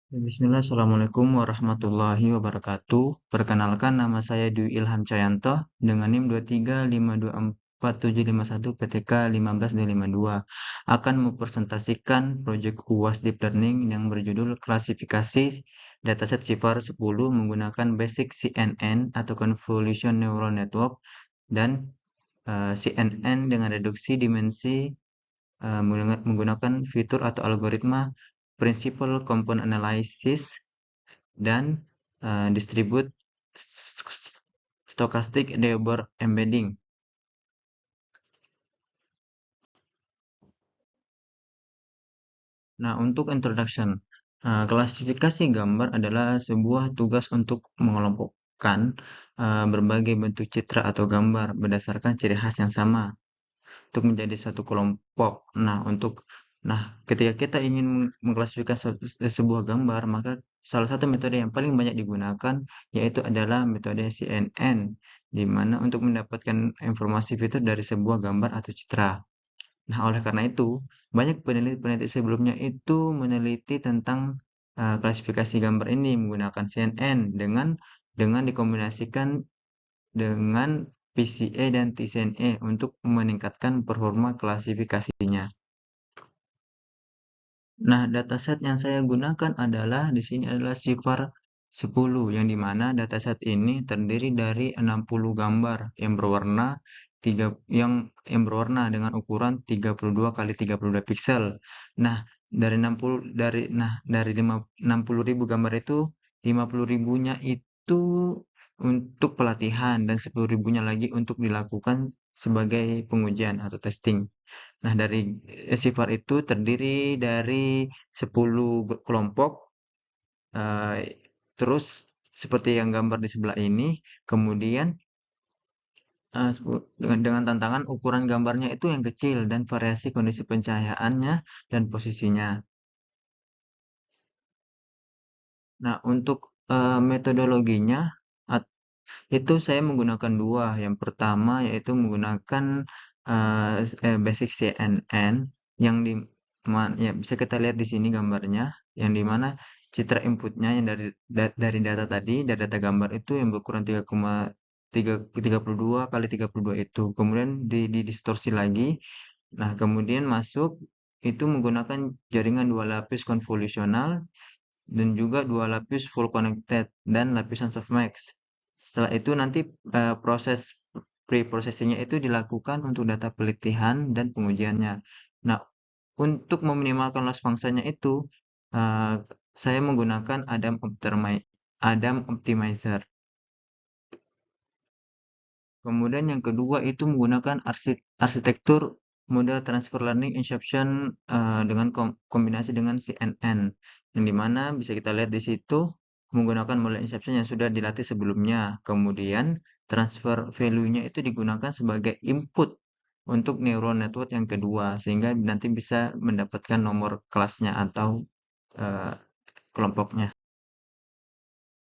Bismillah, Assalamualaikum warahmatullahi wabarakatuh. Perkenalkan, nama saya Dwi Ilham Cayanto dengan NIM 23524751 PTK 15252. Akan mempresentasikan proyek UAS Deep Learning yang berjudul klasifikasi dataset CIFAR 10 menggunakan basic CNN atau Convolution Neural Network dan CNN dengan reduksi dimensi menggunakan fitur atau algoritma Principal Component Analysis dan Distribute Stochastic Deober Embedding. Nah, untuk introduction, klasifikasi gambar adalah sebuah tugas untuk mengelompokkan berbagai bentuk citra atau gambar berdasarkan ciri khas yang sama untuk menjadi satu kelompok. Nah, ketika kita ingin mengklasifikasi sebuah gambar, maka salah satu metode yang paling banyak digunakan yaitu adalah metode CNN, di mana untuk mendapatkan informasi fitur dari sebuah gambar atau citra. Nah, oleh karena itu, banyak peneliti-peneliti sebelumnya itu meneliti tentang klasifikasi gambar ini menggunakan CNN dengan dikombinasikan dengan PCA dan TCNA untuk meningkatkan performa klasifikasinya. Nah, dataset yang saya gunakan adalah di sini adalah CIFAR 10 yang dimana dataset ini terdiri dari 60 gambar yang berwarna dengan ukuran 32 kali 32 piksel. Nah, dari 60.000 gambar itu 50 ribunya itu untuk pelatihan dan 10 ribunya lagi untuk dilakukan sebagai pengujian atau testing. Nah, dari sifar itu terdiri dari 10 kelompok, eee, terus seperti yang gambar di sebelah ini, kemudian, dengan tantangan ukuran gambarnya itu yang kecil dan variasi kondisi pencahayaannya dan posisinya. Nah, untuk, metodologinya at itu saya menggunakan 2. Yang pertama yaitu menggunakan, basic CNN yang di ya bisa kita lihat di sini gambarnya, yang di mana citra inputnya yang dari data tadi, dari data gambar itu yang berukuran 32 kali 32 itu. Kemudian didistorsi lagi. Nah, kemudian masuk itu menggunakan jaringan 2 lapis konvolusional dan juga 2 lapis full connected dan lapisan softmax. Setelah itu nanti proses pre-processingnya itu dilakukan untuk data pelitihan dan pengujiannya. Nah, untuk meminimalkan loss functionnya itu, eh, saya menggunakan Adam Optimizer. Kemudian yang kedua itu menggunakan arsitektur model transfer learning inception dengan kombinasi dengan CNN, yang dimana bisa kita lihat di situ menggunakan model inception yang sudah dilatih sebelumnya. Kemudian transfer value-nya itu digunakan sebagai input untuk neural network yang kedua, sehingga nanti bisa mendapatkan nomor kelasnya atau eh, kelompoknya.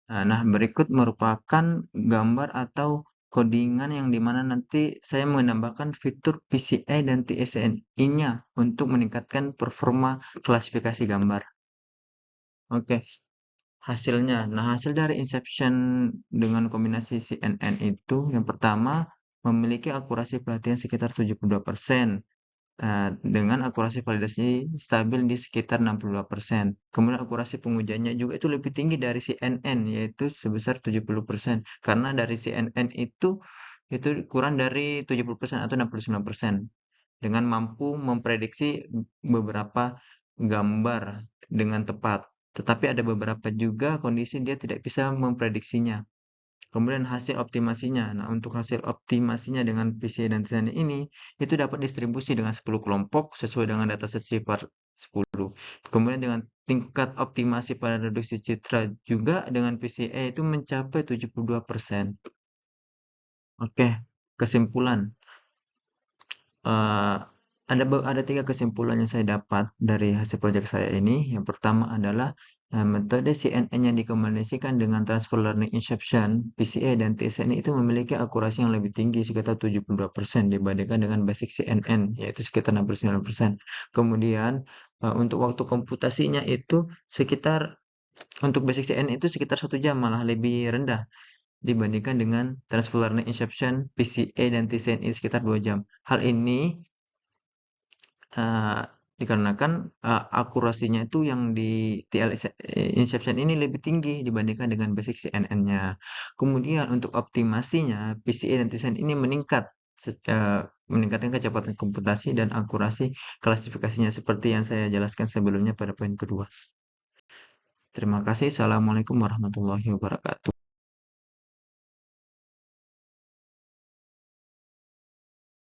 Nah, berikut merupakan gambar atau codingan yang dimana nanti saya menambahkan fitur PCA dan TSNI-nya untuk meningkatkan performa klasifikasi gambar. Oke, hasilnya. Nah, hasil dari Inception dengan kombinasi CNN itu yang pertama memiliki akurasi pelatihan sekitar 72%. Dengan akurasi validasi stabil di sekitar 62%. Kemudian akurasi pengujiannya juga itu lebih tinggi dari CNN, yaitu sebesar 70%. Karena dari CNN itu kurang dari 70% atau 69%. Dengan mampu memprediksi beberapa gambar dengan tepat. Tetapi ada beberapa juga kondisi dia tidak bisa memprediksinya. Kemudian hasil optimasinya. Nah, untuk hasil optimasinya dengan PCA dan TNI ini, itu dapat distribusi dengan 10 kelompok sesuai dengan dataset CIFAR 10. Kemudian dengan tingkat optimasi pada reduksi citra juga dengan PCA itu mencapai 72%. Oke, kesimpulan. Eh, ada 3 kesimpulan yang saya dapat dari hasil proyek saya ini. Yang pertama adalah metode CNN yang dikombinasikan dengan transfer learning inception, PCA dan TSNI itu memiliki akurasi yang lebih tinggi sekitar 72% dibandingkan dengan basic CNN yaitu sekitar 69%. Kemudian untuk waktu komputasinya itu sekitar Untuk basic CNN itu sekitar 1 jam, malah lebih rendah dibandingkan dengan Transfer Learning Inception, PCA, dan TCNI sekitar 2 jam. Hal ini Eee, dikarenakan, akurasinya itu yang di Inception ini lebih tinggi dibandingkan dengan basic CNN-nya. Kemudian untuk optimasinya, PCA dan TCN ini meningkat, meningkatkan kecepatan komputasi dan akurasi klasifikasinya seperti yang saya jelaskan sebelumnya pada poin kedua. Terima kasih. Assalamualaikum warahmatullahi wabarakatuh.